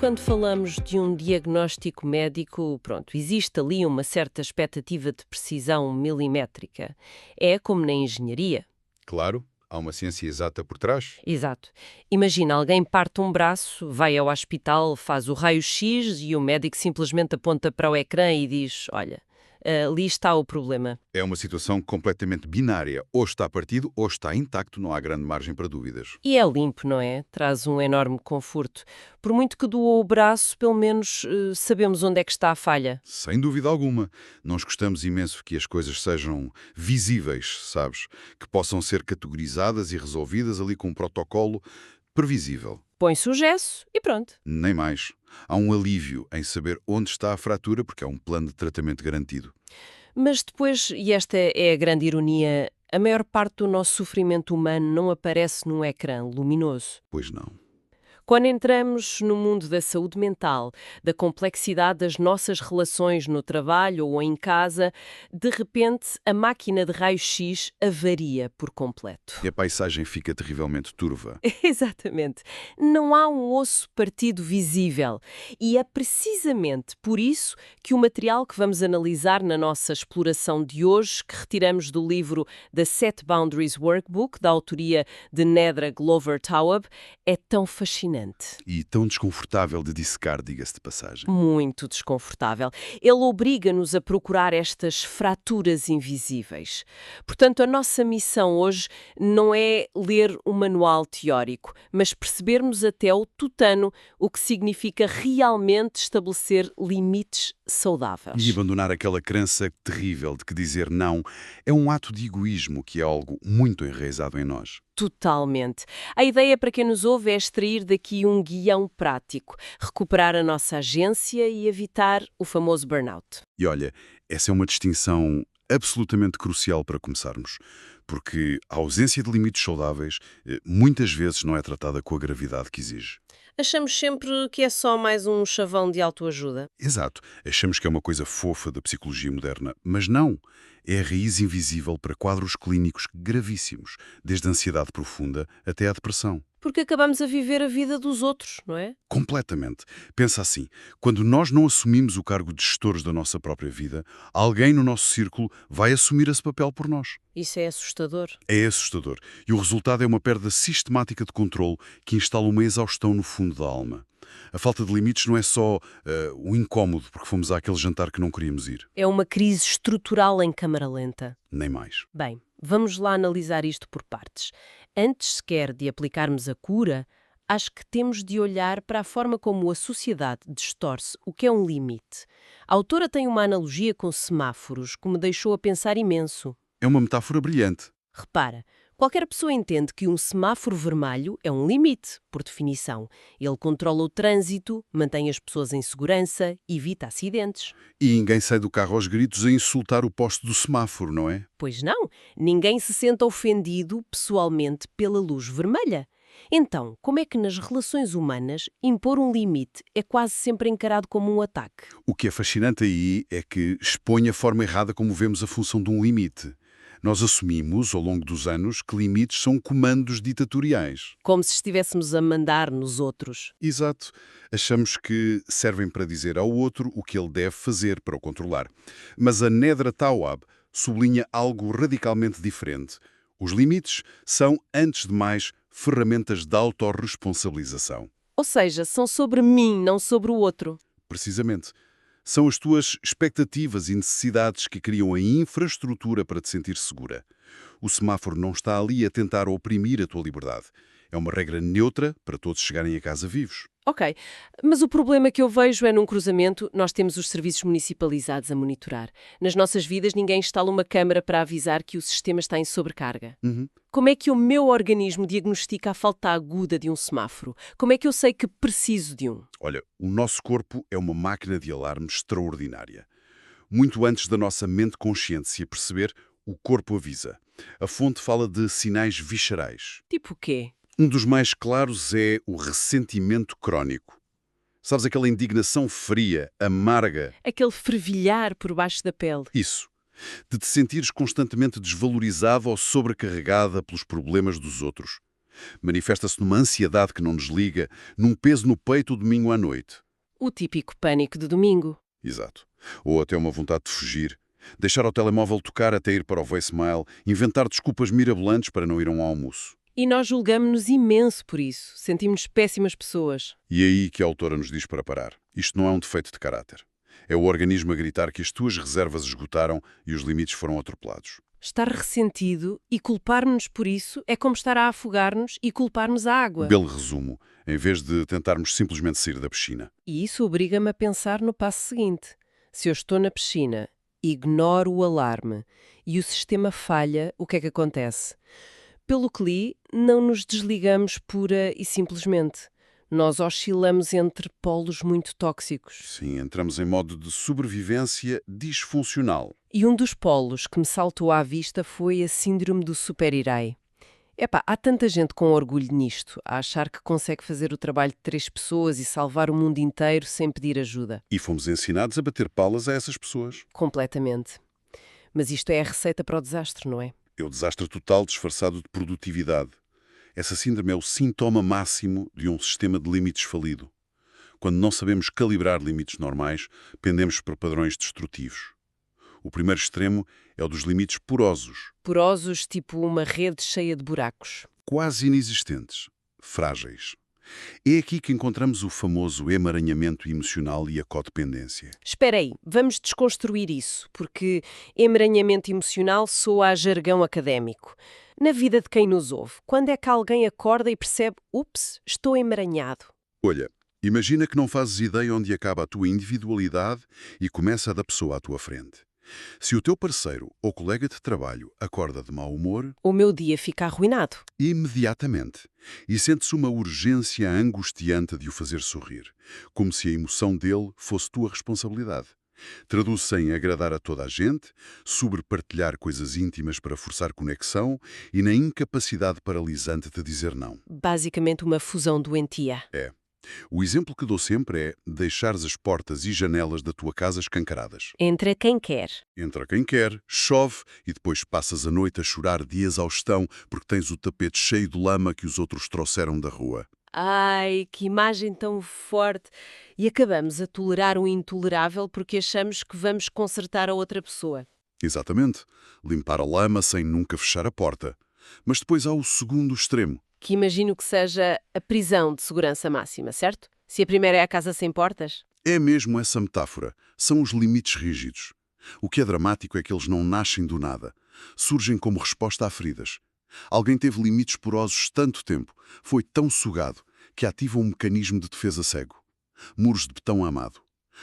quando falamos de um diagnóstico médico, pronto, existe ali uma certa expectativa de precisão milimétrica. É como na engenharia. Claro, há uma ciência exata por trás. Exato. Imagina, alguém parte um braço, vai ao hospital, faz o raio-x e o médico simplesmente aponta para o ecrã e diz, olha, ali está o problema. É uma situação completamente binária. Ou está partido ou está intacto, não há grande margem para dúvidas. E é limpo, não é? Traz um enorme conforto. Por muito que doou o braço, pelo menos sabemos onde é que está a falha. Sem dúvida alguma. Nós gostamos imenso que as coisas sejam visíveis, sabes? Que possam ser categorizadas e resolvidas ali com um protocolo previsível. Põe-se o gesso e pronto. Nem mais. Há um alívio em saber onde está a fratura, porque é um plano de tratamento garantido. Mas depois, e esta é a grande ironia, a maior parte do nosso sofrimento humano não aparece num ecrã luminoso. Pois não. Quando entramos no mundo da saúde mental, da complexidade das nossas relações no trabalho ou em casa, de repente a máquina de raio-x avaria por completo. E a paisagem fica terrivelmente turva. Exatamente. Não há um osso partido visível. E é precisamente por isso que o material que vamos analisar na nossa exploração de hoje, que retiramos do livro The Set Boundaries Workbook, da autoria de Nedra Glover-Tawwab, é tão fascinante. E tão desconfortável de dissecar, diga-se de passagem. Muito desconfortável. Ele obriga-nos a procurar estas fraturas invisíveis. Portanto, a nossa missão hoje não é ler um manual teórico, mas percebermos até ao tutano o que significa realmente estabelecer limites saudáveis. E abandonar aquela crença terrível de que dizer não é um ato de egoísmo que é algo muito enraizado em nós. Totalmente. A ideia para quem nos ouve é extrair daqui um guião prático, recuperar a nossa agência e evitar o famoso burnout. E olha, essa é uma distinção absolutamente crucial para começarmos, porque a ausência de limites saudáveis muitas vezes não é tratada com a gravidade que exige. Achamos sempre que é só mais um chavão de autoajuda. Exato. Achamos que é uma coisa fofa da psicologia moderna, mas não. É a raiz invisível para quadros clínicos gravíssimos, desde a ansiedade profunda até à depressão. Porque acabamos a viver a vida dos outros, não é? Completamente. Pensa assim, quando nós não assumimos o cargo de gestores da nossa própria vida, alguém no nosso círculo vai assumir esse papel por nós. Isso é assustador. É assustador. E o resultado é uma perda sistemática de controle que instala uma exaustão no fundo da alma. A falta de limites não é só um incómodo porque fomos àquele jantar que não queríamos ir. É uma crise estrutural em câmara lenta. Nem mais. Bem, vamos lá analisar isto por partes. Antes sequer de aplicarmos a cura, acho que temos de olhar para a forma como a sociedade distorce o que é um limite. A autora tem uma analogia com semáforos que me deixou a pensar imenso. É uma metáfora brilhante. Repara, qualquer pessoa entende que um semáforo vermelho é um limite, por definição. Ele controla o trânsito, mantém as pessoas em segurança, evita acidentes. E ninguém sai do carro aos gritos a insultar o poste do semáforo, não é? Pois não, ninguém se sente ofendido pessoalmente pela luz vermelha. Então, como é que nas relações humanas impor um limite é quase sempre encarado como um ataque? O que é fascinante aí é que expõe a forma errada como vemos a função de um limite. Nós assumimos, ao longo dos anos, que limites são comandos ditatoriais. Como se estivéssemos a mandar nos outros. Exato. Achamos que servem para dizer ao outro o que ele deve fazer para o controlar. Mas a Nedra Tawwab sublinha algo radicalmente diferente. Os limites são, antes de mais, ferramentas de autorresponsabilização. Ou seja, são sobre mim, não sobre o outro. Precisamente. São as tuas expectativas e necessidades que criam a infraestrutura para te sentir segura. O semáforo não está ali a tentar oprimir a tua liberdade. É uma regra neutra para todos chegarem a casa vivos. Ok, mas o problema que eu vejo é num cruzamento, nós temos os serviços municipalizados a monitorar. Nas nossas vidas ninguém instala uma câmara para avisar que o sistema está em sobrecarga. Como é que o meu organismo diagnostica a falta aguda de um semáforo? Como é que eu sei que preciso de um? Olha, o nosso corpo é uma máquina de alarme extraordinária. Muito antes da nossa mente consciente se aperceber, o corpo avisa. A fonte fala de sinais viscerais. Tipo o quê? Um dos mais claros é o ressentimento crónico. Sabes, aquela indignação fria, amarga. Aquele fervilhar por baixo da pele. Isso. De te sentires constantemente desvalorizado ou sobrecarregada pelos problemas dos outros. Manifesta-se numa ansiedade que não desliga, num peso no peito o domingo à noite. O típico pânico de domingo. Exato. Ou até uma vontade de fugir. Deixar o telemóvel tocar até ir para o voicemail, inventar desculpas mirabolantes para não ir a um almoço. E nós julgamos-nos imenso por isso. Sentimos-nos péssimas pessoas. E é aí que a autora nos diz para parar. Isto não é um defeito de caráter. É o organismo a gritar que as tuas reservas esgotaram e os limites foram atropelados. Estar ressentido e culpar-nos por isso é como estar a afogar-nos e culparmos a água. Belo resumo, em vez de tentarmos simplesmente sair da piscina. E isso obriga-me a pensar no passo seguinte. Se eu estou na piscina, ignoro o alarme e o sistema falha, o que é que acontece? Pelo que li, não nos desligamos pura e simplesmente. Nós oscilamos entre polos muito tóxicos. Sim, entramos em modo de sobrevivência disfuncional. E um dos polos que me saltou à vista foi a síndrome do super-herói. Epá, há tanta gente com orgulho nisto, a achar que consegue fazer o trabalho de 3 pessoas e salvar o mundo inteiro sem pedir ajuda. E fomos ensinados a bater palas a essas pessoas. Completamente. Mas isto é a receita para o desastre, não é? É o desastre total disfarçado de produtividade. Essa síndrome é o sintoma máximo de um sistema de limites falido. Quando não sabemos calibrar limites normais, pendemos para padrões destrutivos. O primeiro extremo é o dos limites porosos, Porosos, tipo uma rede cheia de buracos. quase inexistentes, frágeis. É aqui que encontramos o famoso emaranhamento emocional e a codependência. Espera aí, vamos desconstruir isso, porque emaranhamento emocional soa a jargão académico. Na vida de quem nos ouve, quando é que alguém acorda e percebe, ups, estou emaranhado? Olha, imagina que não fazes ideia onde acaba a tua individualidade e começa a da pessoa à tua frente. Se o teu parceiro ou colega de trabalho acorda de mau humor, O meu dia fica arruinado. imediatamente, e sente-se uma urgência angustiante de o fazer sorrir, como se a emoção dele fosse tua responsabilidade. Traduz-se em agradar a toda a gente, sobrepartilhar coisas íntimas para forçar conexão e na incapacidade paralisante de dizer não. Basicamente uma fusão doentia. O exemplo que dou sempre é deixares as portas e janelas da tua casa escancaradas. Entra quem quer. Entra quem quer, chove e depois passas a noite a chorar de exaustão porque tens o tapete cheio de lama que os outros trouxeram da rua. Ai, que imagem tão forte! E acabamos a tolerar o intolerável porque achamos que vamos consertar a outra pessoa. Exatamente. Limpar a lama sem nunca fechar a porta. Mas depois há o segundo extremo. Que imagino que seja a prisão de segurança máxima, certo? Se a primeira é a casa sem portas. É mesmo essa metáfora. São os limites rígidos. O que é dramático é que eles não nascem do nada. Surgem como resposta a feridas. Alguém teve limites porosos tanto tempo, foi tão sugado, que ativa um mecanismo de defesa cego. Muros de betão amado.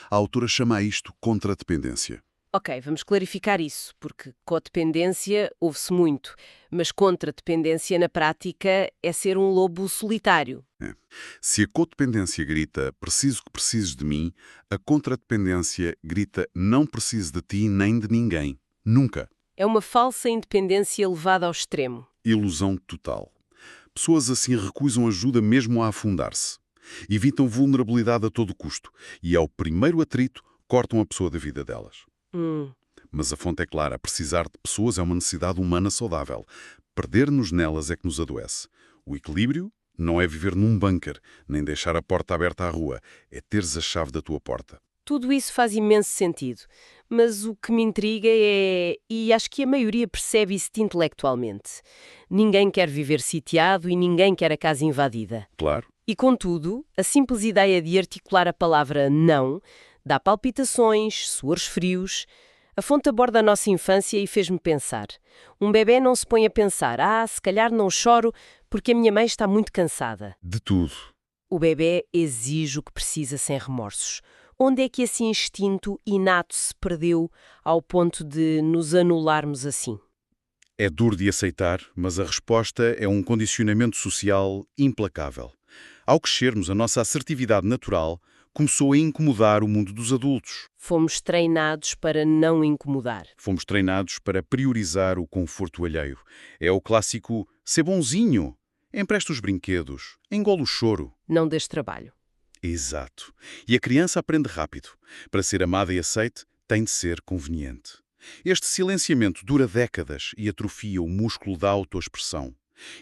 A autora chama a isto contradependência. Ok, vamos clarificar isso, porque codependência ouve-se muito, mas contradependência na prática é ser um lobo solitário. Se a codependência grita preciso que precises de mim, a contradependência grita não preciso de ti nem de ninguém. Nunca. É uma falsa independência levada ao extremo. Ilusão total. Pessoas assim recusam ajuda mesmo a afundar-se. Evitam vulnerabilidade a todo custo e, ao primeiro atrito, cortam a pessoa da vida delas. Mas a fonte é clara, precisar de pessoas é uma necessidade humana saudável. Perder-nos nelas é que nos adoece. O equilíbrio não é viver num bunker, nem deixar a porta aberta à rua, é teres a chave da tua porta. Tudo isso faz imenso sentido, mas o que me intriga é, e acho que a maioria percebe isso intelectualmente, ninguém quer viver sitiado e ninguém quer a casa invadida. Claro. E contudo, a simples ideia de articular a palavra não dá palpitações, suores frios. A fonte aborda a nossa infância e fez-me pensar. Um bebê não se põe a pensar, se calhar não choro porque a minha mãe está muito cansada. De tudo. O bebê exige o que precisa sem remorsos. Onde é que esse instinto inato se perdeu ao ponto de nos anularmos assim? É duro de aceitar, mas a resposta é um condicionamento social implacável. Ao crescermos, a nossa assertividade natural começou a incomodar o mundo dos adultos. Fomos treinados para não incomodar. Fomos treinados para priorizar o conforto alheio. É o clássico ser bonzinho. Empresta os brinquedos, engole o choro. Não dês trabalho. Exato. E a criança aprende rápido. Para ser amada e aceite, tem de ser conveniente. Este silenciamento dura décadas e atrofia o músculo da autoexpressão.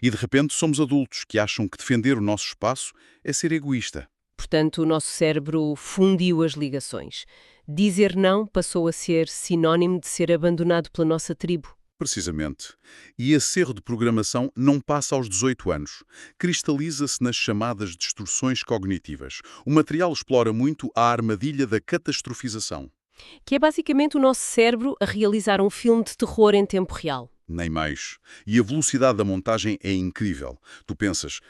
E de repente somos adultos que acham que defender o nosso espaço é ser egoísta. Portanto, o nosso cérebro fundiu as ligações. Dizer não passou a ser sinónimo de ser abandonado pela nossa tribo. Precisamente. E esse erro de programação não passa aos 18 anos. Cristaliza-se nas chamadas distorções cognitivas. O material explora muito a armadilha da catastrofização. Que é basicamente o nosso cérebro a realizar um filme de terror em tempo real. Nem mais. E a velocidade da montagem é incrível. Tu pensas,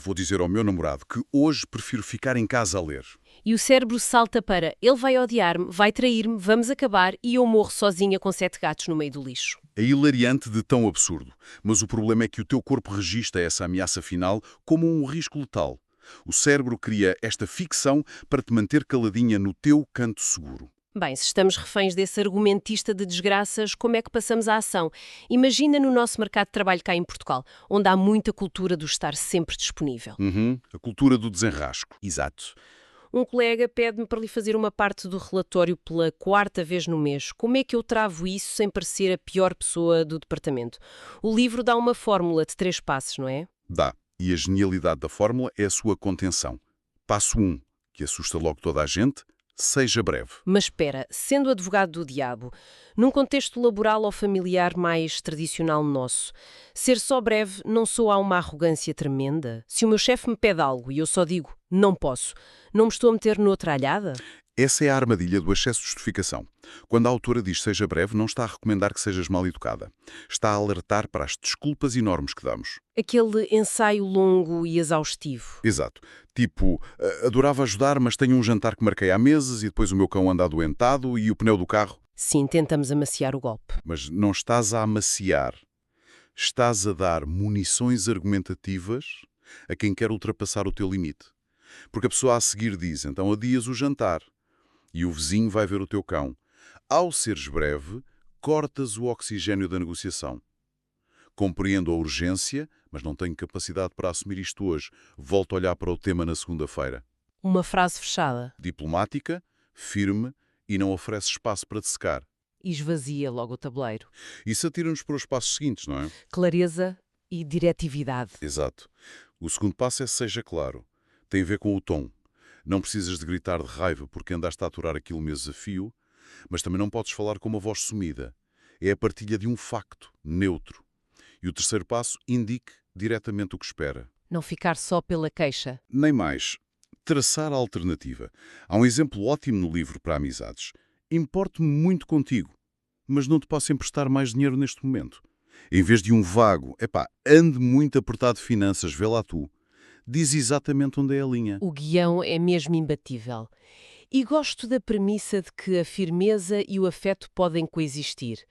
vou dizer ao meu namorado que hoje prefiro ficar em casa a ler. E o cérebro salta para ele vai odiar-me, vai trair-me, vamos acabar e eu morro sozinha com 7 gatos no meio do lixo. É hilariante de tão absurdo, mas o problema é que o teu corpo registra essa ameaça final como um risco letal. O cérebro cria esta ficção para te manter caladinha no teu canto seguro. Bem, se estamos reféns desse argumentista de desgraças, como é que passamos à ação? Imagina no nosso mercado de trabalho cá em Portugal, onde há muita cultura do estar sempre disponível. A cultura do desenrasco. Exato. Um colega pede-me para lhe fazer uma parte do relatório pela 4ª vez no mês. Como é que eu travo isso sem parecer a pior pessoa do departamento? O livro dá uma fórmula de 3 passos, não é? Dá. E a genialidade da fórmula é a sua contenção. Passo 1, que assusta logo toda a gente, seja breve. Mas espera, sendo advogado do diabo, num contexto laboral ou familiar mais tradicional nosso, ser só breve não soa a uma arrogância tremenda? Se o meu chefe me pede algo e eu só digo, não posso, não me estou a meter noutra alhada? Essa é a armadilha do excesso de justificação. Quando a autora diz seja breve, não está a recomendar que sejas mal educada. Está a alertar para as desculpas enormes que damos. Aquele ensaio longo e exaustivo. Exato. Tipo, adorava ajudar, mas tenho um jantar que marquei há meses e depois o meu cão anda adoentado e o pneu do carro. Sim, tentamos amaciar o golpe. Mas não estás a amaciar. Estás a dar munições argumentativas a quem quer ultrapassar o teu limite. Porque a pessoa a seguir diz, então adias o jantar. E o vizinho vai ver o teu cão. Ao seres breve, cortas o oxigênio da negociação. Compreendo a urgência, mas não tenho capacidade para assumir isto hoje. Volto a olhar para o tema na segunda-feira. Uma frase fechada. Diplomática, firme e não oferece espaço para te secar. E esvazia logo o tabuleiro. Isso atira-nos para os passos seguintes, não é? Clareza e diretividade. Exato. O segundo passo é seja claro. Tem a ver com o tom. Não precisas de gritar de raiva porque andaste a aturar aquilo meses a fio, mas também não podes falar com uma voz sumida. É a partilha de um facto, neutro. E o terceiro passo, indique diretamente o que espera. Não ficar só pela queixa. Nem mais. Traçar a alternativa. Há um exemplo ótimo no livro para amizades. Importo-me muito contigo, mas não te posso emprestar mais dinheiro neste momento. Em vez de um vago, ande muito apertado de finanças, vê lá tu. Diz exatamente onde é a linha. O guião é mesmo imbatível. E gosto da premissa de que a firmeza e o afeto podem coexistir.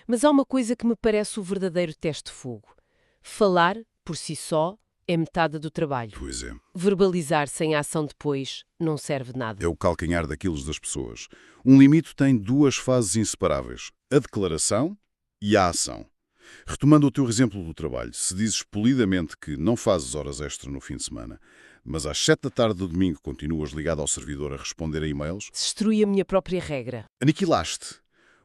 Mas há uma coisa que me parece o verdadeiro teste de fogo. Falar, por si só, é metade do trabalho. Pois é. Verbalizar sem ação depois não serve de nada. É o calcanhar daqueles das pessoas. Um limite tem 2 fases inseparáveis. A declaração e a ação. Retomando o teu exemplo do trabalho, se dizes polidamente que não fazes horas extra no fim de semana, mas às 7 da tarde do domingo continuas ligado ao servidor a responder a e-mails, Destrui a minha própria regra. aniquilaste.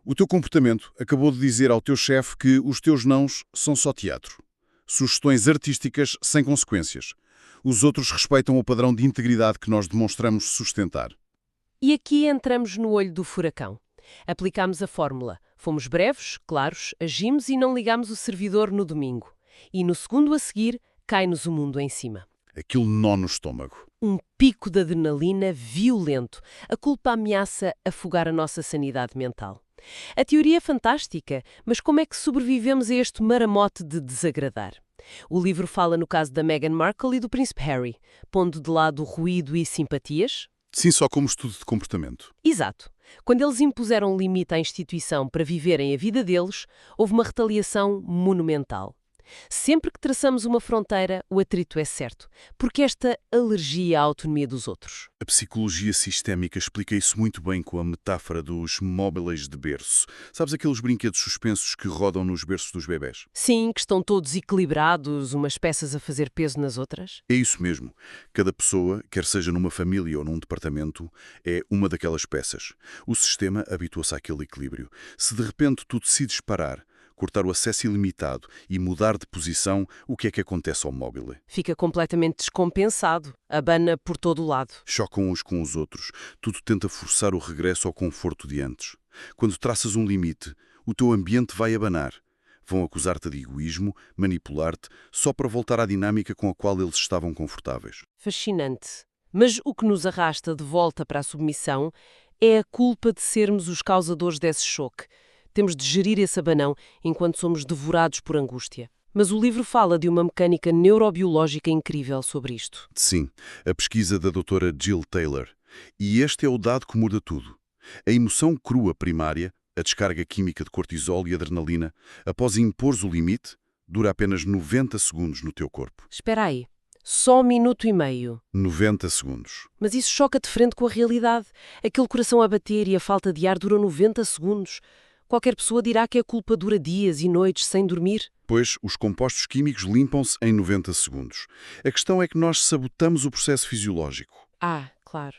O teu comportamento acabou de dizer ao teu chefe que os teus nãos são só teatro. Sugestões artísticas sem consequências. Os outros respeitam o padrão de integridade que nós demonstramos sustentar. E aqui entramos no olho do furacão. Aplicámos a fórmula. Fomos breves, claros, agimos e não ligámos o servidor no domingo. E no segundo a seguir, cai-nos o mundo em cima. Aquilo nó no estômago. Um pico de adrenalina violento. A culpa ameaça afogar a nossa sanidade mental. A teoria é fantástica, mas como é que sobrevivemos a este maramote de desagradar? O livro fala no caso da Meghan Markle e do príncipe Harry, pondo de lado ruído e simpatias. Sim, só como estudo de comportamento. Exato. Quando eles impuseram limite à instituição para viverem a vida deles, houve uma retaliação monumental. Sempre que traçamos uma fronteira, o atrito é certo, porque esta alergia à autonomia dos outros. A psicologia sistémica explica isso muito bem com a metáfora dos móveis de berço. Sabes aqueles brinquedos suspensos que rodam nos berços dos bebés? Sim, que estão todos equilibrados, umas peças a fazer peso nas outras. É isso mesmo. Cada pessoa, quer seja numa família ou num departamento, é uma daquelas peças. O sistema habitua-se àquele equilíbrio. Se de repente tu decides parar, cortar o acesso ilimitado e mudar de posição, o que é que acontece ao móvel? Fica completamente descompensado, abana por todo o lado. Chocam uns com os outros, tudo tenta forçar o regresso ao conforto de antes. Quando traças um limite, o teu ambiente vai abanar. Vão acusar-te de egoísmo, manipular-te, só para voltar à dinâmica com a qual eles estavam confortáveis. Fascinante. Mas o que nos arrasta de volta para a submissão é a culpa de sermos os causadores desse choque. Temos de gerir esse abanão enquanto somos devorados por angústia. Mas o livro fala de uma mecânica neurobiológica incrível sobre isto. Sim, a pesquisa da doutora Jill Taylor. E este é o dado que muda tudo. A emoção crua primária, a descarga química de cortisol e adrenalina, após impores o limite, dura apenas 90 segundos no teu corpo. Espera aí, só 1,5 minutos. 90 segundos. Mas isso choca de frente com a realidade. Aquele coração a bater e a falta de ar duram 90 segundos. Qualquer pessoa dirá que a culpa dura dias e noites sem dormir. Pois, os compostos químicos limpam-se em 90 segundos. A questão é que nós sabotamos o processo fisiológico. Claro.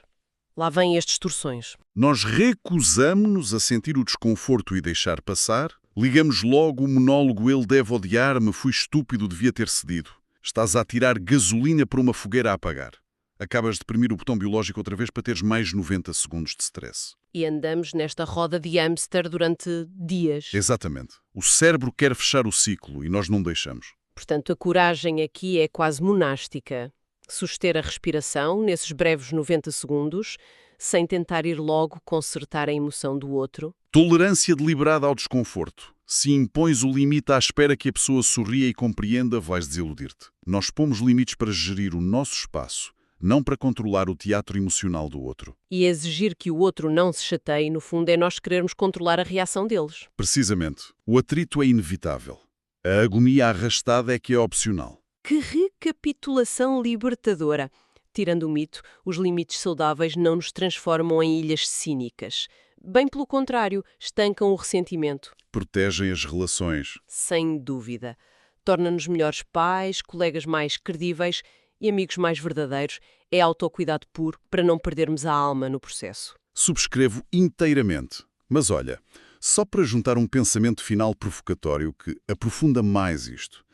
Lá vêm as distorções. Nós recusamos-nos a sentir o desconforto e deixar passar. Ligamos logo o monólogo "ele deve odiar-me, fui estúpido, devia ter cedido". Estás a atirar gasolina para uma fogueira a apagar. Acabas de premir o botão biológico outra vez para teres mais 90 segundos de stress. E andamos nesta roda de hamster durante dias. Exatamente. O cérebro quer fechar o ciclo e nós não deixamos. Portanto, a coragem aqui é quase monástica. Suster a respiração nesses breves 90 segundos, sem tentar ir logo consertar a emoção do outro. Tolerância deliberada ao desconforto. Se impões o limite à espera que a pessoa sorria e compreenda, vais desiludir-te. Nós pomos limites para gerir o nosso espaço, não para controlar o teatro emocional do outro. E exigir que o outro não se chateie, no fundo, é nós querermos controlar a reação deles. Precisamente. O atrito é inevitável. A agonia arrastada é que é opcional. Que recapitulação libertadora! Tirando o mito, os limites saudáveis não nos transformam em ilhas cínicas. Bem pelo contrário, estancam o ressentimento. Protegem as relações. Sem dúvida. Torna-nos melhores pais, colegas mais credíveis e amigos mais verdadeiros. É autocuidado puro para não perdermos a alma no processo. Subscrevo inteiramente. Mas olha, só para juntar um pensamento final provocatório que aprofunda mais isto.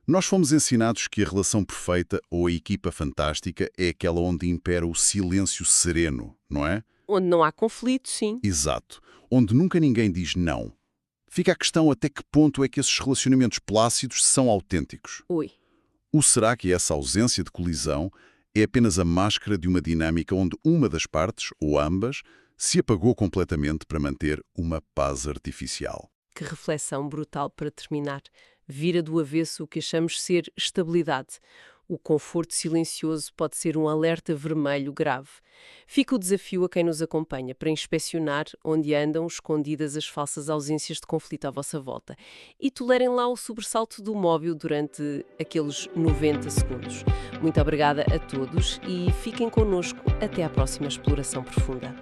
Nós fomos ensinados que a relação perfeita ou a equipa fantástica é aquela onde impera o silêncio sereno, não é? Onde não há conflito, sim. Exato. Onde nunca ninguém diz não. Fica a questão até que ponto é que esses relacionamentos plácidos são autênticos. Ui. Ou será que essa ausência de colisão é apenas a máscara de uma dinâmica onde uma das partes, ou ambas, se apagou completamente para manter uma paz artificial? Que reflexão brutal para terminar. Vira do avesso o que achamos ser estabilidade. O conforto silencioso pode ser um alerta vermelho grave. Fica o desafio a quem nos acompanha para inspecionar onde andam escondidas as falsas ausências de conflito à vossa volta e tolerem lá o sobressalto do móvel durante aqueles 90 segundos. Muito obrigada a todos e fiquem connosco até à próxima exploração profunda.